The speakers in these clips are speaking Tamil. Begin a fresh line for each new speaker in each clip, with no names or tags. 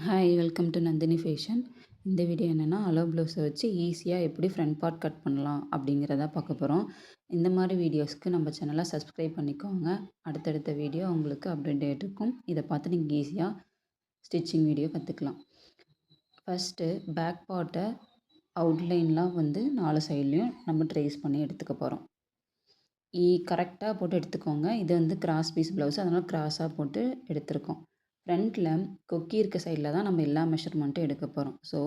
Hi welcome to Nandini fashion. இந்த வீடியோ என்னென்னா அலோ ப்ளவுஸை வச்சு ஈஸியாக எப்படி ஃப்ரண்ட் பார்ட் கட் பண்ணலாம் அப்படிங்கிறத பார்க்க போகிறோம். இந்த மாதிரி வீடியோஸ்க்கு நம்ம சேனலை சப்ஸ்கிரைப் பண்ணிக்கோங்க. அடுத்தடுத்த வீடியோ உங்களுக்கு அப்டேட் இருக்கும். இதை பார்த்து நீங்கள் ஈஸியாக ஸ்டிச்சிங் வீடியோ கற்றுக்கலாம். ஃபஸ்ட்டு பேக் பார்ட்டை அவுட்லைன்லாம் வந்து 4 சைட்லேயும் நம்ம ட்ரேஸ் பண்ணி எடுத்துக்க போகிறோம். கரெக்டாக போட்டு எடுத்துக்கோங்க. இது வந்து கிராஸ் பீஸ் ப்ளவுஸ், அதனால் கிராஸாக போட்டு எடுத்திருக்கோம். ஃப்ரண்ட்டில் கொக்கி இருக்க சைடில் தான் நம்ம எல்லா மெஷர்மெண்ட்டும் எடுக்க போகிறோம். ஸோ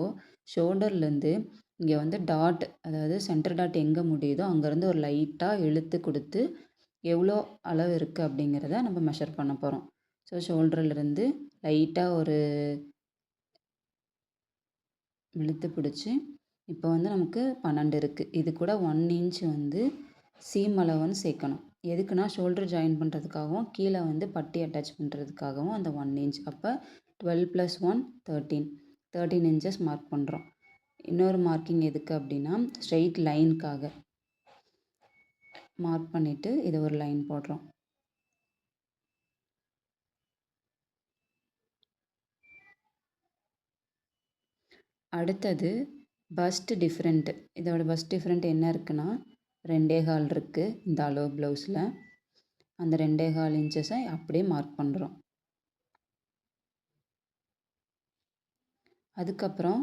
ஷோல்டர்லேருந்து இங்கே வந்து டாட், அதாவது சென்டர் டாட் எங்கே முடியுதோ அங்கேருந்து ஒரு லைட்டாக இழுத்து கொடுத்து எவ்வளோ அளவு இருக்குது அப்படிங்கிறத நம்ம மெஷர் பண்ண போகிறோம். ஸோ ஷோல்டர்லேருந்து லைட்டாக ஒரு இழுத்து பிடிச்சி இப்போ வந்து நமக்கு 12 இருக்குது. இது கூட 1 இன்ச் வந்து சீம் அளவுன்னு சேர்க்கணும். எதுக்குன்னா ஷோல்டர் ஜாயின் பண்ணுறதுக்காகவும் கீழே வந்து பட்டி அட்டாச் பண்ணுறதுக்காகவும் அந்த 1 இன்ச். அப்போ 12 + 1 13 இன்ச்சஸ் மார்க் பண்ணுறோம். இன்னொரு மார்க்கிங் எதுக்கு அப்படின்னா ஸ்ட்ரெயிட் லைனுக்காக மார்க் பண்ணிவிட்டு இதை ஒரு லைன் போடுறோம். அடுத்தது பஸ்ட் டிஃப்ரெண்ட். இதோட பஸ்ட் டிஃப்ரெண்ட் என்ன இருக்குன்னா 2.25 இருக்குது இந்த அளவு ப்ளவுஸில். அந்த 2.25 இன்ச்சஸை அப்படியே மார்க் பண்ணுறோம். அதுக்கப்புறம்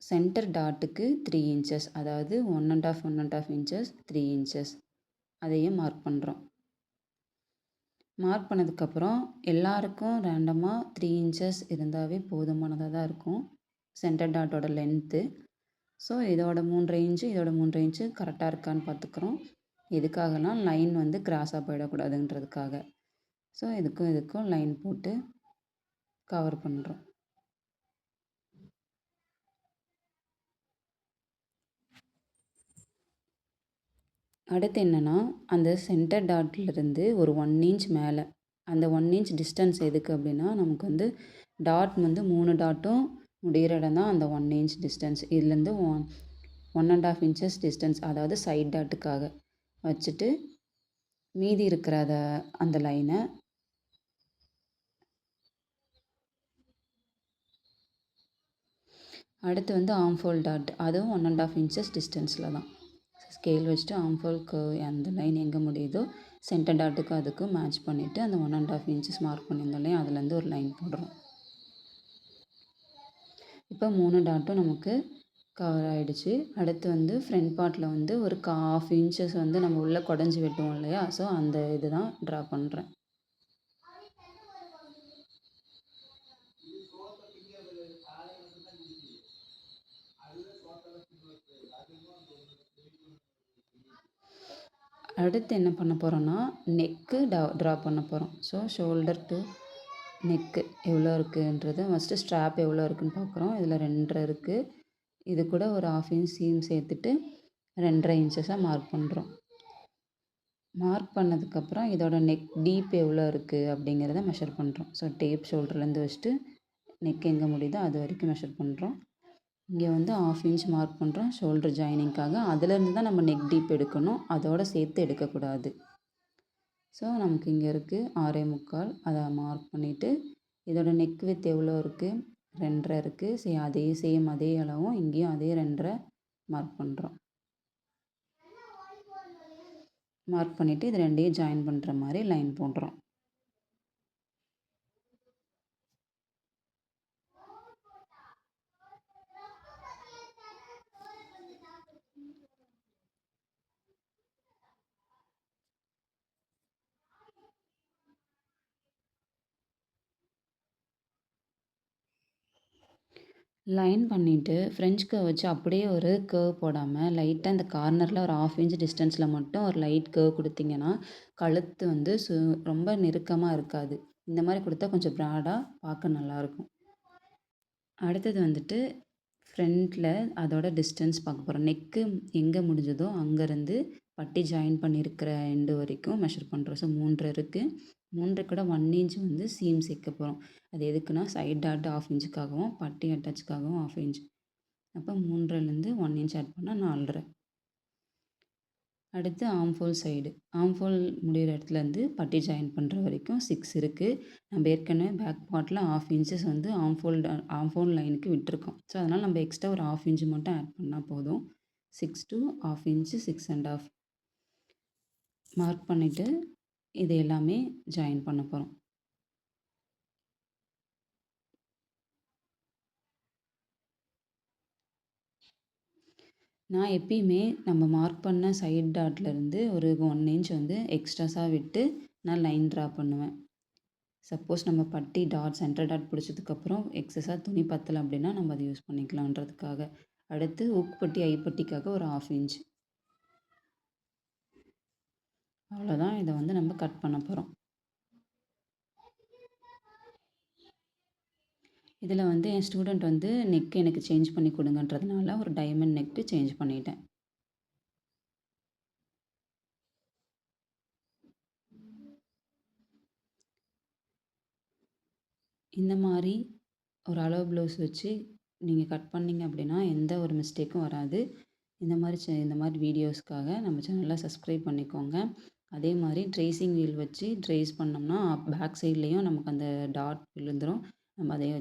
சென்டர் டாட்டுக்கு 3 இன்ச்சஸ், அதாவது 1.5 இன்ச்சஸ் 3 இன்ச்சஸ் அதையும் மார்க் பண்ணுறோம். மார்க் பண்ணதுக்கப்புறம் எல்லாருக்கும் ரேண்டமாக 3 இன்ச்சஸ் இருந்தாவே போதுமானதாக தான் இருக்கும் சென்டர் டாட்டோட லென்த்து. ஸோ இதோட 3.5 இன்ச்சு இதோட 3.5 இன்ச்சு கரெக்டாக இருக்கான்னு பார்த்துக்குறோம். எதுக்காகனா லைன் வந்து கிராஸாக போயிடக்கூடாதுன்றதுக்காக. ஸோ இதுக்கும் லைன் போட்டு கவர் பண்ணுறோம். அடுத்து என்னென்னா அந்த சென்டர் டாட்லேருந்து ஒரு 1 இன்ச் மேலே, அந்த 1 இன்ச் டிஸ்டன்ஸ் எதுக்கு அப்படின்னா நமக்கு வந்து டாட் வந்து 3 டாட்டும் முடிகிற இடம் தான் அந்த 1 இன்ச் டிஸ்டன்ஸ். இதுலேருந்து 1.5 இன்ச்சஸ் டிஸ்டன்ஸ், அதாவது சைட் டாட்டுக்காக வச்சுட்டு மீதி இருக்கிற அந்த லைனை அடுத்து வந்து ஆம்ஃபோல் டாட், அதுவும் 1.5 இன்ச்சஸ் டிஸ்டன்ஸில் தான் ஸ்கேல் வச்சுட்டு ஆம்ஃபோல் கர்வ் அந்த லைன் எங்கே முடியுதோ சென்டர் டாட்டுக்கு அதுக்கும் மேட்ச் பண்ணிவிட்டு அந்த 1.5 இன்ச்சஸ் மார்க் பண்ணியிருந்தோம் இல்லையா, அதுலேருந்து ஒரு லைன் போடுறோம். இப்போ 3 டாட்டும் நமக்கு கவர் ஆகிடுச்சு. அடுத்து வந்து ஃப்ரண்ட் பார்ட்டில் வந்து ஒரு 1/2 இன்ச்சஸ் வந்து நம்ம உள்ளே குடஞ்சி வெட்டுவோம் இல்லையா, ஸோ அந்த இது தான் ட்ரா பண்ணுறேன். அடுத்து என்ன பண்ண போகிறோன்னா நெக்கு ட்ரா பண்ண போகிறோம். ஸோ ஷோல்டர் டு நெக்கு எவ்வளோ இருக்குன்றது ஃபஸ்ட்டு ஸ்ட்ராப் எவ்வளோ இருக்குதுன்னு பார்க்குறோம். இதில் 2.5 இருக்குது. இது கூட ஒரு 1/2 இன்ச் சீம் சேர்த்துட்டு 2.5 இன்ச்சஸாக மார்க் பண்ணுறோம். மார்க் பண்ணதுக்கப்புறம் இதோட நெக் டீப் எவ்வளோ இருக்குது அப்படிங்கிறத மெஷர் பண்ணுறோம். ஸோ டேப் ஷோல்டர்லேருந்து வச்சுட்டு நெக் எங்கே முடியுதோ அது வரைக்கும் மெஷர் பண்ணுறோம். இங்கே வந்து 1/2 இன்ச் மார்க் பண்ணுறோம் ஷோல்டர் ஜாயினிங்காக. அதுலேருந்து தான் நம்ம நெக் டீப் எடுக்கணும், அதோடு சேர்த்து எடுக்கக்கூடாது. ஸோ நமக்கு இங்கே இருக்குது 6.25, அதை மார்க் பண்ணிவிட்டு இதோட நெக் வித் எவ்வளோ இருக்குது 2.5 இருக்குது. சேம் அதே அளவும் இங்கேயும் அதே 2.5 மார்க் பண்ணுறோம். மார்க் பண்ணிவிட்டு இது ரெண்டையும் ஜாயின் பண்ணுற மாதிரி லைன் போடுறோம். லைன் பண்ணிவிட்டு ஃப்ரெஞ்ச் கர்வ் வச்சு அப்படியே ஒரு கர்வ் போடாமல் லைட்டாக இந்த கார்னரில் ஒரு 1/2 இன்ச் டிஸ்டன்ஸில் மட்டும் ஒரு லைட் கர்வ் கொடுத்திங்கன்னா கழுத்து வந்து ரொம்ப நெருக்கமாக இருக்காது. இந்த மாதிரி கொடுத்தா கொஞ்சம் ப்ராடாக பார்க்க நல்லாயிருக்கும். அடுத்தது வந்துட்டு ஃப்ரண்ட்டில் அதோட டிஸ்டன்ஸ் பார்க்க போகிறோம். நெக்கு எங்கே முடிஞ்சதோ அங்கேருந்து பட்டி ஜாயின் பண்ணியிருக்கிற எண்டு வரைக்கும் மெஷர் பண்ணுறோம். ஸோ 3.5 இருக்குது. 3 கூட 1 இன்ச் வந்து சீம் சேர்க்க போகிறோம். அது எதுக்குன்னா சைட் டாட் 1/2 இன்ச்சுக்காகவும் பட்டி அட்டாச்சுக்காகவும் 1/2 இன்ச். அப்போ 3லேருந்து 1 இன்ச் ஆட் பண்ணால் 4.5. அடுத்து ஆம்ஹோல் சைடு. ஆம்ஹோல் முடியிற இடத்துலேருந்து பட்டி ஜாயின் பண்ணுற வரைக்கும் 6 இருக்குது. நம்ம ஏற்கனவே பேக் பார்ட்டில் 1/2 இன்ச்சஸ் வந்து ஆம்ஹோல் லைனுக்கு விட்டுருக்கோம். ஸோ அதனால் நம்ம எக்ஸ்ட்ரா ஒரு 1/2 இன்ச் மட்டும் ஆட் பண்ணால் போதும். 6 to 1/2 இன்ச்சு 6 1/2 மார்க் பண்ணிவிட்டு இது எல்லாமே ஜாயின் பண்ண போகிறோம். நான் எப்பயுமே நம்ம மார்க் பண்ண சைட் டாட்லேருந்து ஒரு 1 இன்ச் வந்து எக்ஸ்ட்ராஸாக விட்டு நான் லைன் ட்ரா பண்ணுவேன். சப்போஸ் நம்ம பட்டி சென்டர் டாட் பிடிச்சதுக்கப்புறம் எக்ஸஸாக துணி பத்தலை அப்படின்னா நம்ம அதை யூஸ் பண்ணிக்கலான்றதுக்காக. அடுத்து உக் பட்டி ஐப்பட்டிக்காக ஒரு 1/2 இன்ச். அவ்வளோதான். இதை வந்து நம்ம கட் பண்ண போகிறோம். இதில் வந்து என் ஸ்டூடெண்ட் வந்து நெக் எனக்கு சேஞ்ச் பண்ணி கொடுங்கன்றதுனால ஒரு டைமண்ட் நெக்கு சேஞ்ச் பண்ணிட்டேன். இந்த மாதிரி ஒரு அளவு ப்ளவுஸ் வச்சு நீங்கள் கட் பண்ணிங்க அப்படின்னா எந்த ஒரு மிஸ்டேக்கும் வராது. இந்த மாதிரி வீடியோஸ்க்காக நம்ம சேனலை சப்ஸ்கிரைப் பண்ணிக்கோங்க. அதே மாதிரி ட்ரேசிங் வீல் வச்சு ட்ரேஸ் பண்ணோம்னா பேக் சைட்லேயும் நமக்கு அந்த டாட் விழுந்துடும். நம்ம அதையும் வச்சு